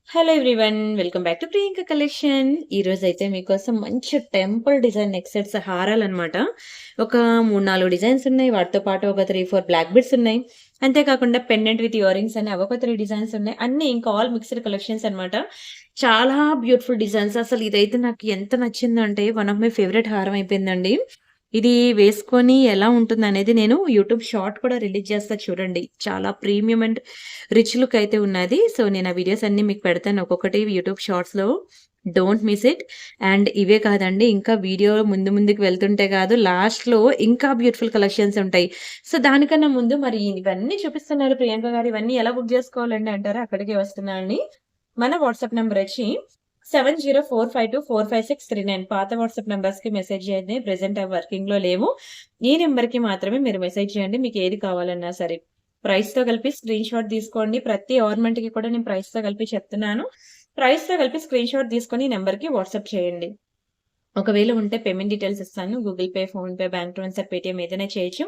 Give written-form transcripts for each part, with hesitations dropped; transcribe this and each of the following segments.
Hello everyone. Welcome back to Priyanka collection. ఈరోజైతే మీకోసం మంచి టెంపుల్ డిజైన్ నెక్ సెట్స్ హారాలనమాట. ఒక 3, 4 డిజైన్స్ ఉన్నాయి. వాటితో పాటు ఒక 3, 4 బ్లాక్ బిడ్స్ ఉన్నాయి. అంతేకాకుండా పెండెంట్ విత్ ఇయర్ రింగ్స్ అని అవొక 3 డిజైన్స్ ఉన్నాయి. అన్నీ ఇంకా ఆల్ మిక్స్డ్ కలెక్షన్స్ అనమాట. చాలా బ్యూటిఫుల్ డిజైన్స్. అసలు ఇదైతే నాకు ఎంత నచ్చిందంటే వన్ ఆఫ్ మై ఫేవరెట్ హారం అయిపోయిందండి. ఇది వేసుకొని ఎలా ఉంటుందనేది నేను యూట్యూబ్ షార్ట్ కూడా రిలీజ్ చేస్తా చూడండి. చాలా ప్రీమియం అండ్ రిచ్ లుక్ అయితే ఉన్నది. సో, నేను ఆ వీడియోస్ అన్నీ మీకు పెడతాను ఒక్కొక్కటి యూట్యూబ్ షార్ట్స్‌లో. Don't miss it. అండ్ ఇవే కాదండి, ఇంకా వీడియో ముందుకు వెళ్తుంటే కాదు, లాస్ట్‌లో ఇంకా బ్యూటిఫుల్ కలెక్షన్స్ ఉంటాయి. సో, దానికన్నా ముందు మరి ఇవన్నీ చూపిస్తున్నారు ప్రియాంక గారు, ఇవన్నీ ఎలా బుక్ చేసుకోవాలండి అంటారా? అక్కడికే వస్తున్నా అండి. మన వాట్సాప్ నంబర్ వచ్చి 7045245639. పాత వాట్సాప్ నంబర్స్‌కి మెసేజ్ చేయండి. ప్రెజెంట్ అవి వర్కింగ్‌లో లేవు. ఈ నంబర్‌కి మాత్రమే మీరు మెసేజ్ చేయండి. మీకు ఏది కావాలన్నా సరే. ప్రైస్‌తో కలిపి స్క్రీన్‌షాట్ తీసుకోండి. ప్రతి ఆర్నమెంట్‌కి కూడా నేను ప్రైస్‌తో కలిపి చెప్తున్నాను. ప్రైస్‌తో కలిపి స్క్రీన్‌షాట్ తీసుకొని ఈ నంబర్‌కి వాట్సాప్ చేయండి. ఒకవేళ ఉంటే పేమెంట్ డీటెయిల్స్ ఇస్తాను. Google pay, PhonePe, bank transfer, Paytm ఏదైనా చేయొచ్చు.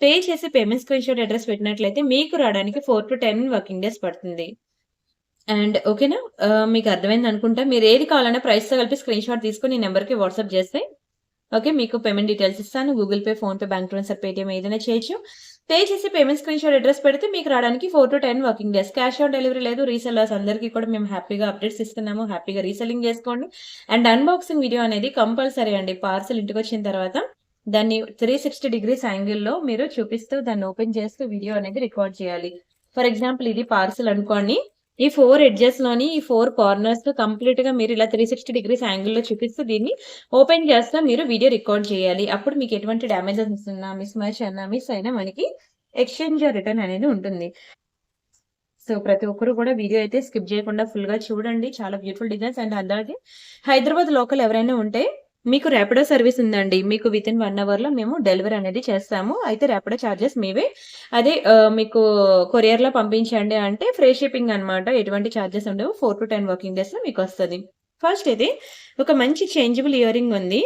పే చేసి పేమెంట్ స్క్రీన్‌షాట్ అడ్రెస్ పెట్టినట్లయితే మీకు రావడానికి 4-10 వర్కింగ్ డేస్ పడుతుంది. అండ్ ఓకేనా? మీకు అర్థమైందనుకుంటా. మీరేది కావాలన్నా ప్రైస్‌తో కలిపి స్క్రీన్‌షాట్ తీసుకొని ఈ నంబర్‌కి వాట్సాప్ చేస్తే ఓకే, మీకు పేమెంట్ డీటెయిల్స్ ఇస్తాను. Google pay, PhonePe, bank transfer, Paytm ఏదైనా చేయొచ్చు. పే చేసి పేమెంట్ స్క్రీన్‌షాట్ అడ్రెస్ పెడితే మీకు రావడానికి 4-10 working days. Cash on delivery లేదు. రీసెల్లర్స్ అందరికీ కూడా మేము హ్యాపీగా అప్డేట్స్ ఇస్తున్నాము. హ్యాపీగా రీసెల్లింగ్ చేసుకోండి. అండ్ అన్బాక్సింగ్ వీడియో అనేది కంపల్సరీ అండి. పార్సెల్ ఇంటికొచ్చిన తర్వాత దాన్ని 360 డిగ్రీస్ యాంగిల్‌లో మీరు చూపిస్తూ దాన్ని ఓపెన్ చేస్తూ వీడియో అనేది రికార్డ్ చేయాలి. ఫర్ ఎగ్జాంపుల్ ఇది పార్సెల్ అనుకోండి. ఈ 4 ఎడ్జెస్‌లోని ఈ 4 కార్నర్స్‌లో కంప్లీట్‌గా మీరు ఇలా 360 డిగ్రీస్ యాంగిల్‌లో చూపిస్తూ దీన్ని ఓపెన్ చేస్తా మీరు వీడియో రికార్డ్ చేయాలి. అప్పుడు మీకు ఎటువంటి డ్యామేజెస్ ఉన్నా, మిస్ మ్యాచ్ అయినా, మిస్ అయినా మనకి ఎక్స్‌చేంజ్ ఆర్ రిటర్న్ అనేది ఉంటుంది. సో, ప్రతి ఒక్కరు కూడా వీడియో అయితే స్కిప్ చేయకుండా ఫుల్‌గా చూడండి. చాలా బ్యూటిఫుల్ డిజైన్స్. అండ్ అలాగే హైదరాబాద్ లోకల్ ఎవరైనా ఉంటే మీకు ర్యాపిడో సర్వీస్ ఉందండి. మీకు వితిన్ 1 అవర్‌లో మేము డెలివరీ అనేది చేస్తాము. అయితే ర్యాపిడో చార్జెస్ మీవే. అదే మీకు కొరియర్‌లో పంపించండి అంటే ఫ్రీ షిప్పింగ్ అన్నమాట. ఎటువంటి చార్జెస్ ఉండవు. 4-10 వర్కింగ్ డేస్‌లో మీకొస్తది. ఫస్ట్ ఇది ఒక మంచి చేంజబుల్ ఇయర్ రింగ్ ఉంది.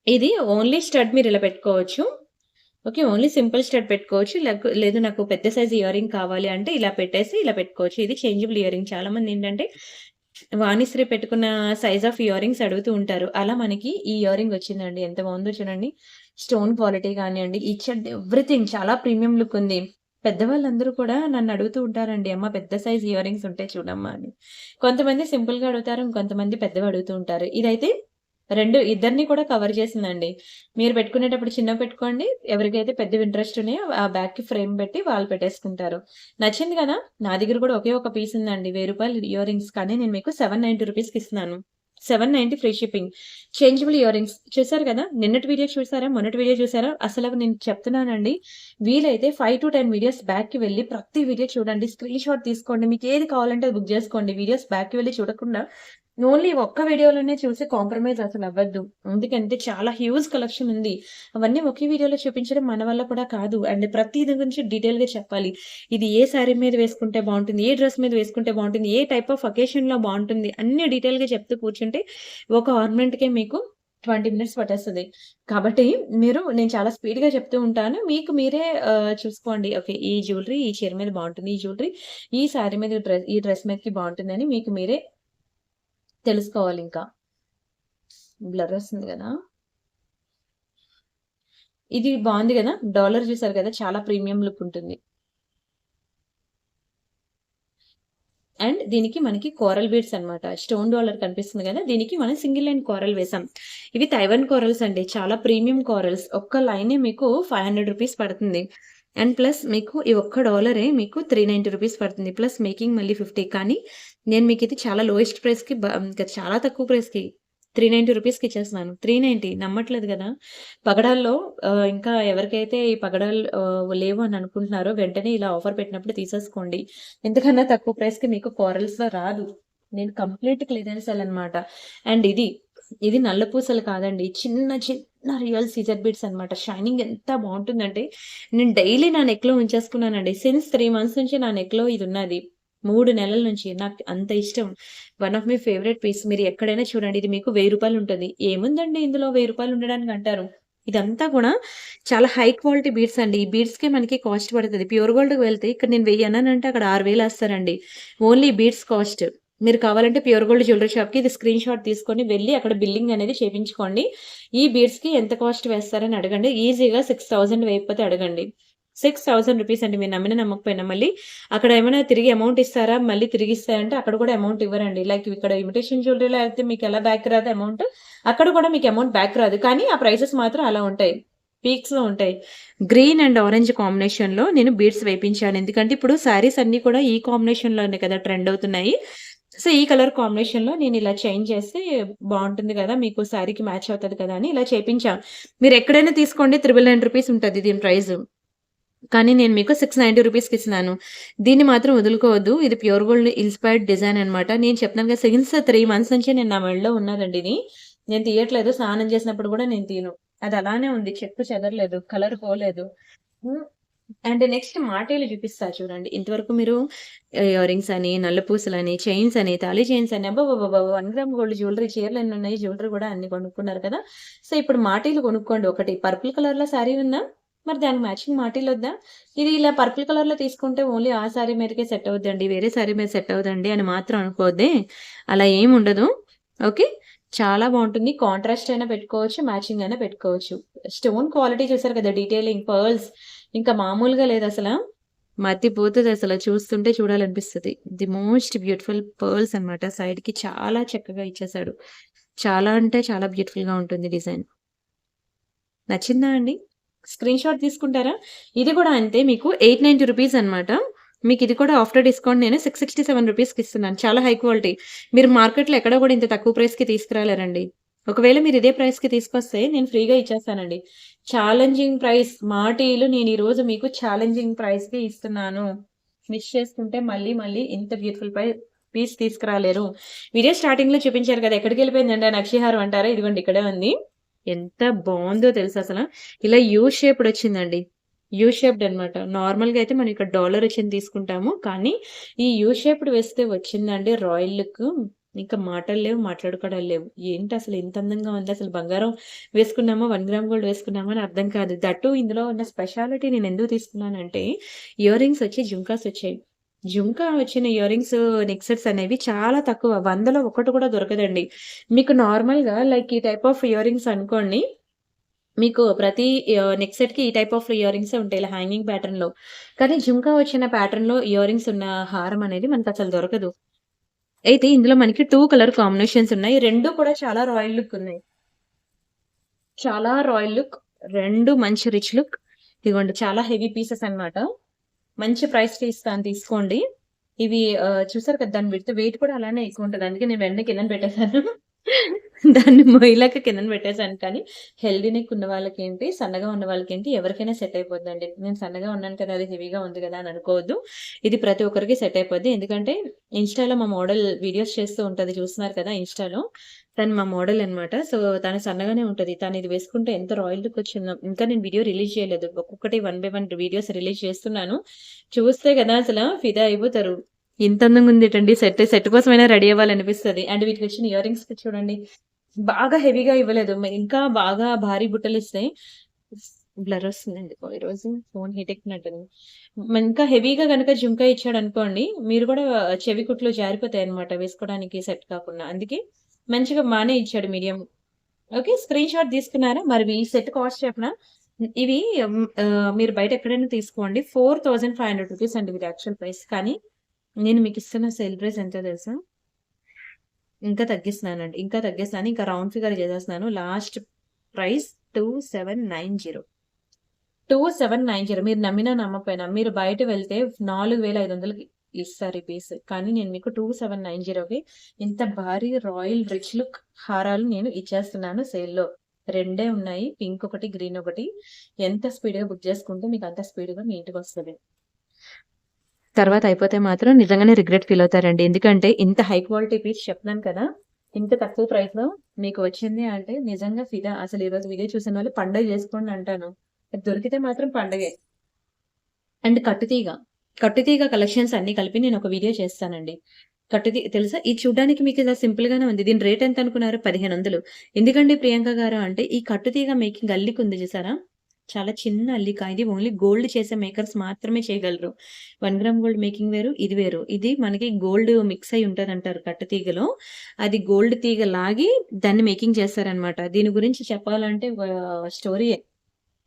ఇది ఓన్లీ స్టడ్ మీరిలా పెట్టుకోవచ్చు. ఓకే. ఓన్లీ సింపుల్ స్టడ్ పెట్టుకోవచ్చు. లేదు నాకు పెద్ద సైజ్ ఇయర్ రింగ్ కావాలి అంటే ఇలా పెట్టేసి ఇలా పెట్టుకోవచ్చు. ఇది చేంజబుల్ ఇయర్ రింగ్. చాలామందేంటంటే వాణిశ్రీ పెట్టుకున్న సైజ్ ఆఫ్ ఇయర్ రింగ్స్ అడుగుతూ ఉంటారు. అలా మనకి ఈ ఇయర్ రింగ్ వచ్చిందండి. ఎంత బావుందో చూడండి. స్టోన్ క్వాలిటీ గానియండి, ఈచ్ అండ్ ఎవ్రీథింగ్ చాలా ప్రీమియం లుక్ ఉంది. పెద్దవాళ్ళందరూ కూడా నన్ను అడుగుతూ ఉంటారండి. అమ్మ పెద్ద సైజ్ ఇయర్ రింగ్స్ ఉంటే చూడమ్మా అని. కొంతమంది సింపుల్‌గా అడుగుతారు. ఇంకొంతమంది పెద్దవి అడుగుతూ ఉంటారు. ఇదైతే ఇద్దరిని కూడా కవర్ చేసిందండి. మీరు పెట్టుకునేటప్పుడు చిన్నవి పెట్టుకోండి. ఎవరికైతే పెద్దవి ఇంట్రెస్ట్ ఉన్నాయో ఆ బ్యాగ్‌కి ఫ్రేమ్ పెట్టి వాళ్ళు పెట్టేసుకుంటారు. నచ్చింది కదా! నా దగ్గర కూడా ఒకే ఒక పీస్ ఉందండి. రూ. 1000 ఇయర్ రింగ్స్ కానీ నేను మీకు 790 ఇస్తున్నాను. 790 free shipping. Changeable ear rings చూసారు కదా! నిన్నటి వీడియో చూసారా? మొన్నటి వీడియో చూసారా? అసలు నేను చెప్తున్నానండి. వీలైతే 5-10 వీడియోస్ బ్యాక్‌కి వెళ్లి ప్రతి వీడియో చూడండి. స్క్రీన్‌షాట్ తీసుకోండి. మీకేది కావాలంటే అది బుక్ చేసుకోండి. వీడియోస్ బ్యాక్‌కి వెళ్లి చూడకుండా ఓన్లీ ఒక్క వీడియోలోనే చూసి కాంప్రమైజ్ అసలవ్వద్దు. ఎందుకంటే చాలా హ్యూజ్ కలెక్షన్ ఉంది. అవన్నీ ఒకే వీడియోలో చూపించడం మన వల్ల కూడా కాదు. అండ్ ప్రతీది గురించి డీటెయిల్‌గా చెప్పాలి. ఇది ఏ శారీ మీద వేసుకుంటే బావుంటుంది, ఏ డ్రెస్ మీద వేసుకుంటే బావుంటుంది, ఏ టైప్ ఆఫ్ అకేషన్‌లో బావుంటుంది, అన్నీ డీటెయిల్‌గా చెప్తూ కూర్చుంటే ఒక ఆర్నమెంట్‌కే మీకు 20 మినిట్స్ పట్టేస్తది. కాబట్టి నేను చాలా స్పీడ్‌గా చెప్తూ ఉంటాను. మీకు మీరే చూసుకోండి. ఓకే. ఈ జ్యువెలరీ ఈ చీర మీద బావుంటుంది. ఈ జ్యువెలరీ ఈ శారీ మీద ఈ డ్రెస్ మీదకి బావుంటుందని మీకు మీరే తెలుసుకోవాలింకా. బ్లర్ వస్తుంది గదా! ఇది బావుంది గదా! డాలర్ చూసారు కదా! చాలా ప్రీమియం లుక్ ఉంటుంది. అండ్ దీనికి మనకి కోరల్ బీడ్స్ అన్నమాట. స్టోన్ డాలర్ కనిపిస్తుంది గదా! దీనికి మనం సింగిల్ లైన్ కోరల్ వేసాం. ఇవి తైవాన్ కోరల్స్ అండి. చాలా ప్రీమియం కోరల్స్. ఒక్క లైనే మీకు రూ. 500 పడుతుంది. అండ్ ప్లస్ మీకు ఈ ఒక్క డాలరే మీకు రూ. 390 పడుతుంది. ప్లస్ మేకింగ్ మళ్ళీ 50. కానీ నేను మీకిది చాలా లోయెస్ట్ ప్రైస్‌కి ఇంకా చాలా తక్కువ ప్రైస్‌కి రూ. 390కి ఇచ్చేస్తున్నాను. 390 నమ్మట్లేదు గదా! పగడాల్లో ఇంకా ఎవరికైతే ఈ పగడాలు లేవు అని అనుకుంటున్నారో వెంటనే ఇలా ఆఫర్ పెట్టినప్పుడు తీసేసుకోండి. ఇంతకన్నా తక్కువ ప్రైస్‌కి మీకు కోరల్స్‌లో రాదు. నేను కంప్లీట్ క్లియరెన్స్ సేల్ అన్నమాట. అండ్ ఇది నల్ల పూసలు కాదండి. చిన్న చిన్న రియల్ సీజర్ బీడ్స్ అన్నమాట. షైనింగ్ ఎంత బావుంటుందంటే నేను డైలీ నా నెక్‌లో ఉంచేసుకున్నానండి. సిన్స్ 3 మంత్స్ నుంచి నా నెక్‌లో ఇదున్నది. 3 నెలల నుంచి. నాకు అంత ఇష్టం. One of my favourite piece. మీరు ఎక్కడైనా చూడండి. ఇది మీకు రూ. 1000 ఉంటుంది. ఏముందండి ఇందులో రూ. 1000 ఉండడానికి అంటారు. ఇదంతా కూడా చాలా హై క్వాలిటీ బీడ్స్ అండి. ఈ బీడ్స్‌కే మనకి కాస్ట్ పడతది. ప్యూర్ గోల్డ్‌కి వెళ్తే ఇక్కడ నేను 1000 అన్నానంటే అక్కడ 6000 ఏస్తారండి. Only beads cost. మీరు కావాలంటే ప్యూర్ గోల్డ్ జ్యువెల్లరీ షాప్‌కి ఇది స్క్రీన్ షాట్ తీసుకొని వెళ్లి అక్కడ బిల్లింగ్ అనేది చేపించుకోండి. ఈ బీడ్స్‌కి ఎంత కాస్ట్ వేస్తారని అడగండి. ఈజీగా 6000 వేయకపోతే అడగండి. రూ. 6000 అండి. మీరు నమ్మినా నమ్మకపోయినా. మళ్ళీ అక్కడ ఏమైనా తిరిగి అమౌంట్ ఇస్తారా? మళ్ళీ తిరిగిస్తాయంటే అక్కడ కూడా అమౌంట్ ఇవ్వరండి. లైక్ ఇక్కడ ఇమిటేషన్ జ్యువెల్లరీలో అయితే మీకెలా బ్యాక్ రాదు అమౌంట్, అక్కడ కూడా మీకు అమౌంట్ బ్యాక్ రాదు. కానీ ఆ ప్రైసెస్ మాత్రం అలా ఉంటాయి. పీక్స్‌లో ఉంటాయి. గ్రీన్ అండ్ ఆరెంజ్ కాంబినేషన్‌లో నేను బీడ్స్ వేపించాను. ఎందుకంటే ఇప్పుడు శారీస్ అన్నీ కూడా ఈ కాంబినేషన్‌లోనే కదా ట్రెండ్ అవుతున్నాయి. సో, ఈ కలర్ కాంబినేషన్‌లో నేనిలా చేంజ్ చేస్తే బావుంటుంది గదా! మీకు శారీకి మ్యాచ్ అవుతది కదా! అని ఇలా చేపించా. మీరెక్కడైనా తీసుకోండి రూ. 999 ఉంటది దీని ప్రైజు. కానీ నేను మీకు రూ. 690కి ఇస్తున్నాను. దీన్ని మాత్రం వదులుకోవద్దు. ఇది ప్యూర్ గోల్డ్ ఇన్‌స్పైర్డ్ డిజైన్ అనమాట. నేను చెప్తున్నాను కదా! సిన్స్ 3 మంత్స్ నుంచి నేను నా మెడలో ఉన్నదండి ఇది. నేను తీయట్లేదు. స్నానం చేసినప్పుడు గూడా నేను తీయను. అది అలానే ఉంది. చెక్కు చెదరలేదు. కలర్ పోలేదు. హ్మ్. అండ్ నెక్స్ట్ మాటీలు చూపిస్తా చూడండి. ఇంతవరకు మీరు ఇయర్ రింగ్స్ అని, నల్ల పూసలని, చైన్స్ అని, తాళి చైన్స్ అని అబ్బబ్బబ్బబ్బా! 1 గ్రామ్ గోల్డ్ జ్యువెల్లరీ చీరలెన్నున్నాయి. జ్యువెల్లరీ గూడా అన్ని కొనుక్కున్నారు కదా! సో, ఇప్పుడు మాటీలు కొనుక్కోండి ఒకటి. పర్పుల్ కలర్‌లో శారీ ఉందా? మరి దానికి మ్యాచింగ్ మాటీలొద్దా? ఇది ఇలా పర్పుల్ కలర్‌లో తీసుకుంటే ఓన్లీ ఆ శారీ మీదకే సెట్ అవుద్దండి. వేరే శారీ మీద సెట్ అవ్వదండి అని మాత్రం అనుకోవద్దే. అలా ఏముండదు. ఓకే. చాలా బావుంటుంది. కాంట్రాస్ట్ అయినా పెట్టుకోవచ్చు. మ్యాచింగ్ అయినా పెట్టుకోవచ్చు. స్టోన్ క్వాలిటీ చూసారు కదా! డీటెయిలింగ్, పర్ల్స్ ఇంకా మామూలుగా లేదసల. మతిపోతదసల చూస్తుంటే చూడాలనిపిస్తది. ది మోస్ట్ బ్యూటిఫుల్ పర్ల్స్ అన్నమాట. సైడ్‌కి చాలా చక్కగా ఇచ్చేసాడు. చాలా అంటే చాలా బ్యూటిఫుల్‌గా ఉంటుంది డిజైన్. నచ్చిందా అండి? స్క్రీన్ షాట్ తీసుకుంటారా? ఇది కూడా అంతే మీకు రూ. 890 అన్నమాట. మీకిది కూడా ఆఫ్టర్ డిస్కౌంట్ నేను రూ. 667కి ఇస్తున్నాను. చాలా హై క్వాలిటీ. మీరు మార్కెట్‌లో ఎక్కడ కూడా ఇంత తక్కువ ప్రైస్‌కి తీసుకురాలేరండి. ఒకవేళ మీరు ఇదే ప్రైస్‌కి తీసుకొస్తే నేను ఫ్రీగా ఇచ్చేస్తానండి. ఛాలెంజింగ్ ప్రైస్ మాటీలు నేను ఈరోజు మీకు ఛాలెంజింగ్ ప్రైస్‌కి ఇస్తున్నాను. మిస్ చేసుకుంటే మళ్ళీ మళ్ళీ ఇంత బ్యూటిఫుల్ పీస్ తీసుకురాలేరు. వీడియో స్టార్టింగ్‌లో చూపించారు కదా! ఎక్కడికెళ్ళిపోయిందండి ఆ నక్షిహారం అంటారా? ఇదిగోండి ఇక్కడే ఉంది. ఎంత బావుందో తెలుసా అసల. ఇలా యూ షేప్డ్ వచ్చిందండి. యూ షేప్డ్ అనమాట. నార్మల్‌గా అయితే మనం ఇక్కడ డాలర్ వచ్చింది తీసుకుంటాము. కానీ ఈ యూ షేప్డ్ వేస్తే వచ్చిందండి రాయల్ లుక్. ఇంకా మాటలు లేవు, మాట్లాడుకోవడాలు లేవు. ఏంటసలు ఇంత అందంగా ఉంది. అసలు బంగారం వేసుకున్నామా, 1 గ్రామ్ గోల్డ్ వేసుకున్నామా అని అర్థం కాదు. దట్టు ఇందులో ఉన్న స్పెషాలిటీ నేను ఎందుకు తీసుకున్నానంటే ఇయర్ రింగ్స్ వచ్చి జుంకాస్ వచ్చాయి. జుంకా వచ్చిన ఇయర్ రింగ్స్, నెక్ సెట్స్ అనేవి చాలా తక్కువ. 100లో ఒకటి కూడా దొరకదండి. మీకు నార్మల్‌గా లైక్ ఈ టైప్ ఆఫ్ ఇయర్ రింగ్స్ అనుకోండి. మీకు ప్రతి నెక్ సెట్‌కి ఈ టైప్ ఆఫ్ ఇయర్ రింగ్సే ఉంటాయి. ఇలా హ్యాంగింగ్ ప్యాటర్న్‌లో. కానీ జుంకా వచ్చిన ప్యాటర్న్‌లో ఇయర్ రింగ్స్ ఉన్న హారం అనేది మనకసలు దొరకదు. అయితే ఇందులో మనకి 2 కలర్ కాంబినేషన్స్ ఉన్నాయి. 2 కూడా చాలా రాయల్ లుక్ ఉన్నాయి. చాలా రాయల్ లుక్. 2 మంచి రిచ్ లుక్. ఇదిగోండి చాలా హెవీ పీసెస్ అన్నమాట. మంచి ప్రైస్‌కి ఇస్తాను తీసుకోండి. ఇవి చూసారు కదా! దాని వెయిట్ కూడా అలానే ఎక్కువుంటది. అందుకే నేను వెంటనే కిందన పెట్టేసాను. దాన్ని మొయ్యలేక కిందన పెట్టేసాను. కానీ హెల్తీ నెక్ ఉన్న వాళ్ళకేంటి, సన్నగా ఉన్న వాళ్ళకేంటి ఎవరికైనా సెట్ అయిపోద్దండి. నేను సన్నగా ఉన్నాను కదా! అది హెవీగా ఉంది కదా! అని అనుకోవద్దు. ఇది ప్రతి ఒక్కరికి సెట్ అయిపోద్ది. ఎందుకంటే ఇన్‌స్టాలో మా మోడల్ వీడియోస్ చేస్తూ ఉంటది. చూస్తున్నారు కదా! ఇన్‌స్టాలో. తను మా మోడల్ అన్నమాట. సో, తను సన్నగానే ఉంటది. తను ఇది వేసుకుంటే ఎంత రాయల్ లుక్ వచ్చిందో. ఇంకా నేను వీడియో రిలీజ్ చేయలేదు. ఒక్కొక్కటి 1 బై 1 వీడియోస్ రిలీజ్ చేస్తున్నాను. చూస్తే కదా అసల ఫిదా అయిపోతారు. ఇంత అందంగా ఉందేటండి సెట్. సెట్ కోసమైనా రెడీ అవ్వాలనిపిస్తది. అండ్ వీటికొచ్చిన ఇయర్ రింగ్స్‌కి చూడండి. బాగా హెవీగా ఇవ్వలేదు. ఇంకా బాగా భారీ బుట్టలిస్తే బ్లర్ వస్తుందండి. ఈరోజు ఫోన్ హీట్ ఎక్కినట్టుంది. ఇంకా హెవీగా గనక జుంకా ఇచ్చాడనుకోండి, మీరు కూడా చెవి కుట్లు జారిపోతాయన్నమాట వేసుకోవడానికి సెట్ కాకుండా. అందుకే మంచిగా బానే ఇచ్చాడు మీడియం. ఓకే. స్క్రీన్ షాట్ తీసుకున్నారా? మరి ఈ సెట్ కాస్ట్ చెప్పనా? ఇవి మీరు బయట ఎక్కడైనా తీసుకోండి. రూ. 4500 అండి ఇది యాక్చువల్ ప్రైస్. కానీ నేను మీకిస్తున్న సేల్ ప్రైస్ ఎంతో తెలుసా? ఇంకా తగ్గిస్తున్నానండి. ఇంకా తగ్గిస్తున్నాను. ఇంకా రౌండ్ ఫిగర్ చేసేస్తున్నాను. Last price 2790. 2790 మీరు నమ్మినా నమ్మకపోయినా. మీరు బయట వెళ్తే 4500కి ఇస్తారు ఈ పీస్. కానీ నేను మీకు 2790కి ఇంత భారీ రాయల్ రిచ్ లుక్ హారాలు నేను ఇచ్చేస్తున్నాను సేల్‌లో. రెండే ఉన్నాయి. పింక్ ఒకటి, గ్రీన్ ఒకటి. ఎంత స్పీడ్‌గా బుక్ చేసుకుంటే మీకు అంత స్పీడ్‌గా మీ ఇంటికొస్తది. తర్వాత అయిపోతే మాత్రం నిజంగానే రిగ్రెట్ ఫీల్ అవుతారండి. ఎందుకంటే ఇంత హై క్వాలిటీ పీస్ చెప్తున్నాను కదా! ఇంత తక్కువ ప్రైస్‌లో మీకు వచ్చింది అంటే నిజంగా ఫిదా. అసలు ఈరోజు వీడియో చూసిన వాళ్ళు పండగ చేసుకోండి అంటాను. అది దొరికితే మాత్రం పండగే. అండ్ కట్టుతీగ. కట్టుతీగ కలెక్షన్స్ అన్నీ కలిపి నేను ఒక వీడియో చేస్తానండి. తెలుసా? ఇది చూడ్డానికి మీకు ఇలా సింపుల్‌గానే ఉంది. దీని రేట్ ఎంత అనుకున్నారు? 1500. ఎందుకండి ప్రియాంక గారు అంటే ఈ కట్టుతీగ మేకింగ్ అల్లిక ఉంది చూసారా? చాలా చిన్న అల్లిక. ఇది ఓన్లీ గోల్డ్ చేసే మేకర్స్ మాత్రమే చేయగలరు. 1 గ్రామ్ గోల్డ్ మేకింగ్ వేరు, ఇది వేరు. ఇది మనకి గోల్డ్ మిక్స్ అయ్యి ఉంటదంటారు కట్టుతీగలో. అది గోల్డ్ తీగ లాగి దాన్ని మేకింగ్ చేస్తారనమాట. దీని గురించి చెప్పాలంటే స్టోరీయే.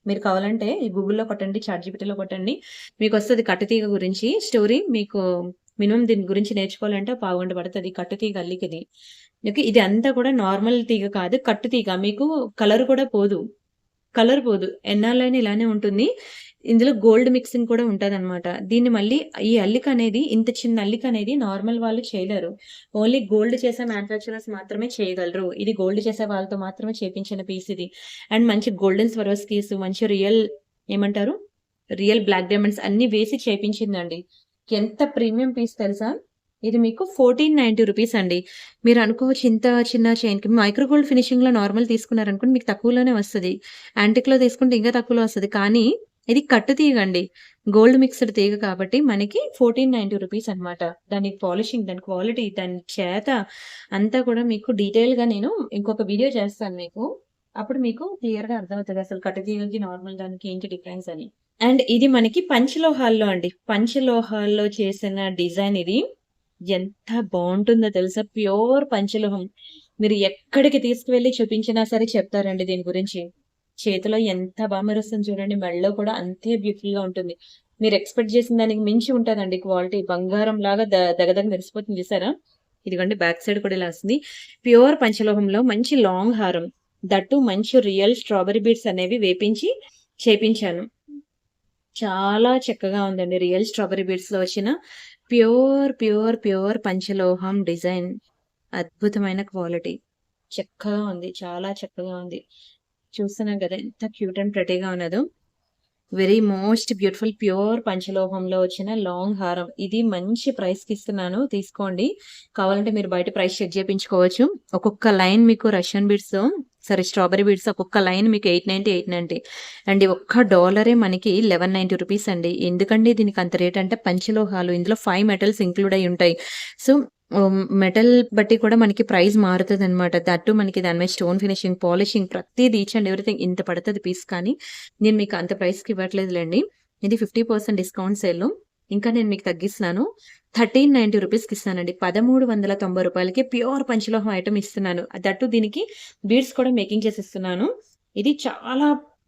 మీరు కావాలంటే ఈ గూగుల్‌లో కొట్టండి, చాట్‌జీపీటీలో కొట్టండి. మీకొస్తది కట్టుతీగ గురించి స్టోరీ. మీకు మినిమమ్ దీని గురించి నేర్చుకోవాలంటే పావుగంట పడతది. కట్టుతీగ అల్లికది. ఓకే. ఇది అంతా కూడా నార్మల్ తీగ కాదు. కట్టుతీగ. మీకు కలర్ కూడా పోదు. కలర్ పోదు. ఎన్నాళ్ళైనా ఇలానే ఉంటుంది. ఇందులో గోల్డ్ మిక్సింగ్ కూడా ఉంటదనమాట. దీన్ని మళ్ళీ ఈ అల్లికనేది ఇంత చిన్న అల్లికనేది నార్మల్ వాళ్ళు చేయలేరు. ఓన్లీ గోల్డ్ చేసే మ్యానుఫ్యాక్చరర్స్ మాత్రమే చేయగలరు. ఇది గోల్డ్ చేసే వాళ్ళతో మాత్రమే చేపించిన పీస్ ఇది. అండ్ మంచి గోల్డెన్ స్వరోస్కీస్, మంచి ఏమంటారు? రియల్ బ్లాక్ డైమండ్స్ అన్నీ వేసి చేపించిందండి. ఎంత ప్రీమియం పీస్ తెలుసా? ఇది మీకు 1490 రూపీస్ అండి. మీరు అనుకోవచ్చు ఇంత చిన్న చైన్‌కి మైక్రో గోల్డ్ ఫినిషింగ్‌లో నార్మల్ తీసుకున్నారనుకోండి మీకు తక్కువలోనే వస్తది. యాంటిక్‌లో తీసుకుంటే ఇంకా తక్కువలో వస్తది. కానీ ఇది కట్టు తీగండి. గోల్డ్ మిక్స్‌డ్ తీగ కాబట్టి మనకి 1490 రూపీస్ అన్నమాట. దాని పాలిషింగ్, దాని క్వాలిటీ, దాని చేత అంతా కూడా మీకు డీటెయిల్‌గా నేను ఇంకొక వీడియో చేస్తాను మీకు. అప్పుడు మీకు క్లియర్‌గా అర్థమవుతది అసలు కట్టు తీగకి నార్మల్ దానికి ఏంటి డిఫరెన్స్ అని. అండ్ ఇది మనకి పంచలోహాల్లో అండి. పంచలోహాల్లో చేసిన డిజైన్ ఇది. ఎంత బావుంటుందో తెలుసా? ప్యూర్ పంచలోహం. మీరు ఎక్కడికి తీసుకువెళ్లి చూపించినా సరే చెప్తారండి దీని గురించి. చేతిలో ఎంత మెరుస్తుంది చూడండి. మెడలో కూడా అంతే బ్యూటిఫుల్‌గా ఉంటుంది. మీరు ఎక్స్‌పెక్ట్ చేసిన దానికి మించి ఉంటదండి క్వాలిటీ. బంగారంలాగా దగదగ మెరిసిపోతుంది చూసారా? ఇదిగోండి బ్యాక్ సైడ్ కూడా ఇలా వస్తుంది. ప్యూర్ పంచలోహంలో మంచి లాంగ్ హారం. దట్టు మంచి రియల్ స్ట్రాబెర్రీ బీడ్స్ అనేవి వేపించి చేపించాను. చాలా చక్కగా ఉందండి. రియల్ స్ట్రాబెర్రీ బీడ్స్‌లో వచ్చిన ప్యూర్ పంచలోహం డిజైన్. అద్భుతమైన క్వాలిటీ. చక్కగా ఉంది. చాలా చక్కగా ఉంది. చూస్తున్నాం కదా! ఎంత క్యూట్ అండ్ ప్రెటీగా ఉన్నదో. వెరీ మోస్ట్ బ్యూటిఫుల్ ప్యూర్ పంచలోహంలో వచ్చిన లాంగ్ హారం. ఇది మంచి ప్రైస్‌కి ఇస్తున్నాను. తీసుకోండి. కావాలంటే మీరు బయట ప్రైస్ చెక్ చేపించుకోవచ్చు. ఒక్కొక్క లైన్ మీకు రష్యన్ బీడ్స్‌తో స్ట్రాబెర్రీ బీడ్స్ ఒక్కొక్క లైన్ మీకు 890 అండ్ ఒక్క డాలరే మనకి 1190 రూపీస్ అండి. ఎందుకండి దీనికి అంత రేట్ అంటే పంచలోహాలు. ఇందులో 5 మెటల్స్ ఇంక్లూడ్ అయ్యి ఉంటాయి. సో, మెటల్ బట్టి కూడా మనకి ప్రైస్ మారుతదనమాట. దట్టు మనకి దాని మీద స్టోన్ ఫినిషింగ్, పాలిషింగ్ ప్రతీది ఈచ్ అండ్ ఎవ్రీథింగ్ ఇంత పడతది పీస్ కానీ, నేను మీకు అంత ప్రైస్‌కి ఇవ్వట్లేదులెండి. ఇది 50% డిస్కౌంట్ సేల్‌లో. ఇంకా నేను మీకు తగ్గిస్తున్నాను. 1390 రూపీస్‌కి ఇస్తానండి. రూ. 1390కి ప్యూర్ పంచలోహం ఐటెమ్ ఇస్తున్నాను. దట్టు దీనికి బీడ్స్ కూడా మేకింగ్ చేసి ఇస్తున్నాను. ఇది చాలా